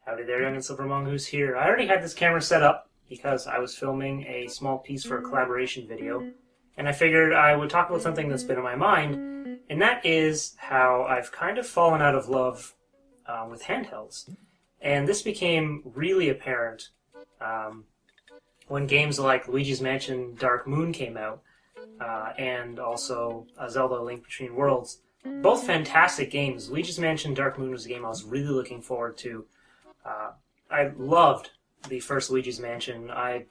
Howdy there, Young and Silver Mongoose here. I already had this camera set up because I was filming a small piece for a collaboration video, and I figured I would talk about something that's been on my mind, and that is how I've kind of fallen out of love with handhelds. And this became really apparent when games like Luigi's Mansion Dark Moon came out, and also Zelda: A Link Between Worlds. Both fantastic games. Luigi's Mansion Dark Moon was a game I was really looking forward to. I loved the first Luigi's Mansion. I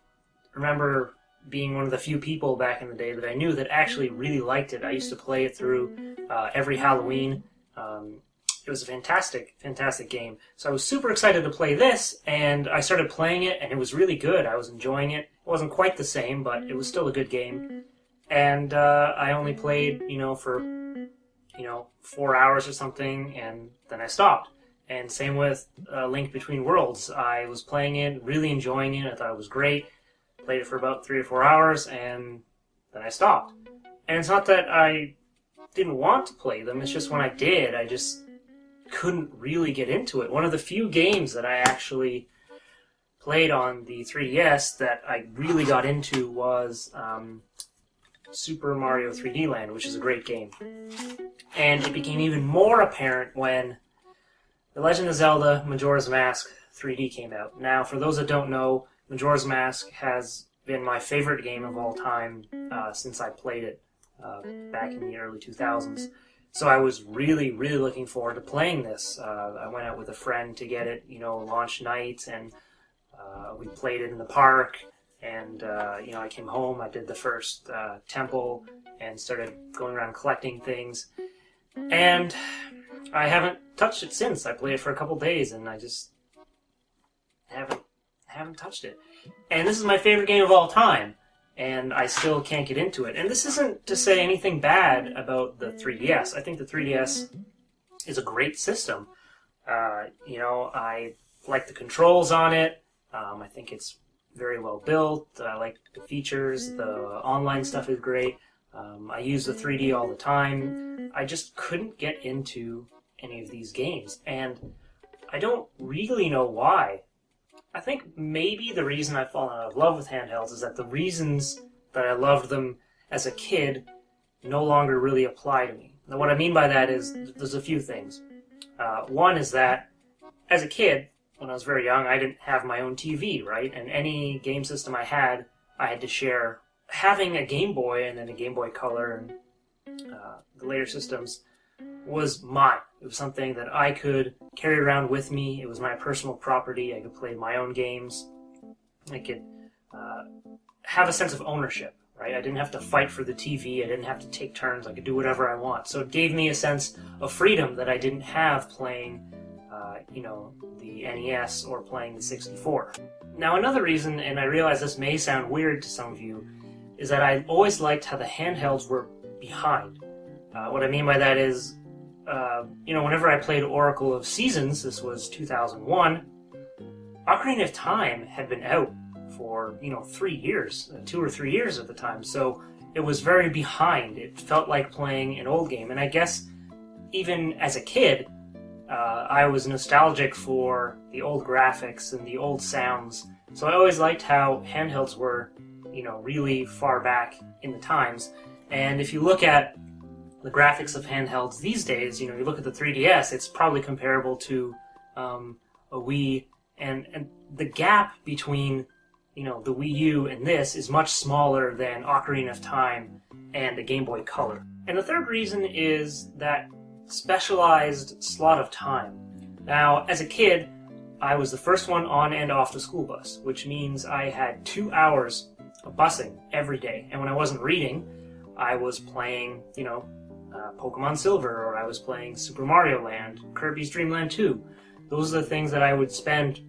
remember being one of the few people back in the day that I knew that actually really liked it. I used to play it through every Halloween. It was a fantastic, fantastic game. So I was super excited to play this, and I started playing it, and it was really good. I was enjoying it. It wasn't quite the same, but it was still a good game. And I only played, for 4 hours or something, and then I stopped. And same with Link Between Worlds. I was playing it, really enjoying it. I thought it was great. Played it for about 3 or 4 hours, and then I stopped. And it's not that I didn't want to play them. It's just when I did, I just couldn't really get into it. One of the few games that I actually played on the 3DS that I really got into was Super Mario 3D Land, which is a great game. And it became even more apparent when The Legend of Zelda Majora's Mask 3D came out. Now, for those that don't know, Majora's Mask has been my favorite game of all time since I played it back in the early 2000s. So I was really, really looking forward to playing this. I went out with a friend to get it, launch night, and we played it in the park. And, I came home, I did the first temple, and started going around collecting things. And I haven't touched it since. I played it for a couple days, and I just haven't touched it. And this is my favorite game of all time, and I still can't get into it. And this isn't to say anything bad about the 3DS. I think the 3DS is a great system. I like the controls on it. I think it's very well built. I like the features. The online stuff is great. I use the 3D all the time. I just couldn't get into any of these games, and I don't really know why. I think maybe the reason I've fallen out of love with handhelds is that the reasons that I loved them as a kid no longer really apply to me. Now, what I mean by that is there's a few things. One is that as a kid, when I was very young, I didn't have my own TV, right? And any game system I had to share. Having a Game Boy and then a Game Boy Color and the later systems was mine. It was something that I could carry around with me. It was my personal property. I could play my own games. I could have a sense of ownership, right? I didn't have to fight for the TV. I didn't have to take turns. I could do whatever I want. So it gave me a sense of freedom that I didn't have playing, the NES or playing the 64. Now, another reason, and I realize this may sound weird to some of you, is that I always liked how the handhelds were behind. What I mean by that is, whenever I played Oracle of Seasons, this was 2001, Ocarina of Time had been out for, 3 years, 2 or 3 years at the time, so it was very behind. It felt like playing an old game, and I guess even as a kid, I was nostalgic for the old graphics and the old sounds, so I always liked how handhelds were, really far back in the times. And if you look at the graphics of handhelds these days, you look at the 3DS, it's probably comparable to a Wii, and the gap between, the Wii U and this is much smaller than Ocarina of Time and a Game Boy Color. And the third reason is that specialized slot of time. Now, as a kid, I was the first one on and off the school bus, which means I had 2 hours of busing every day. And when I wasn't reading, I was playing, Pokemon Silver, or I was playing Super Mario Land, Kirby's Dream Land 2. Those are the things that I would spend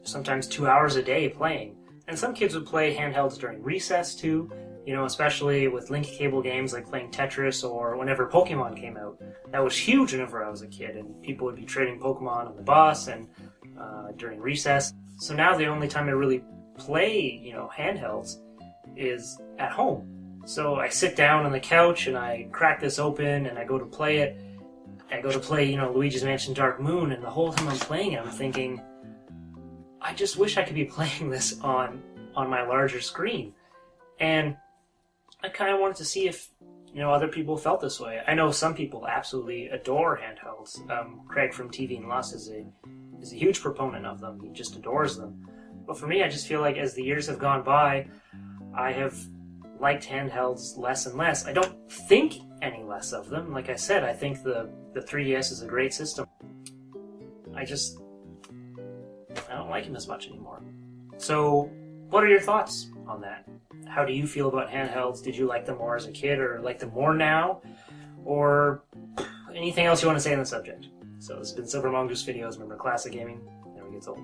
sometimes 2 hours a day playing. And some kids would play handhelds during recess too, especially with link cable games like playing Tetris or whenever Pokemon came out. That was huge whenever I was a kid, and people would be trading Pokemon on the bus and during recess. So now the only time I really play, handhelds is at home. So I sit down on the couch and I crack this open and I go to play it. I go to play, Luigi's Mansion Dark Moon, and the whole time I'm playing it, I'm thinking, I just wish I could be playing this on my larger screen. And I kind of wanted to see if, other people felt this way. I know some people absolutely adore handhelds. Craig from TV and Lust is a huge proponent of them. He just adores them. But for me, I just feel like as the years have gone by, I have liked handhelds less and less. I don't think any less of them. Like I said, I think the 3DS is a great system. I don't like him as much anymore. So, what are your thoughts on that? How do you feel about handhelds? Did you like them more as a kid, or like them more now? Or anything else you want to say on the subject? So this has been Silver Mongoose Videos. Remember, classic gaming never gets old.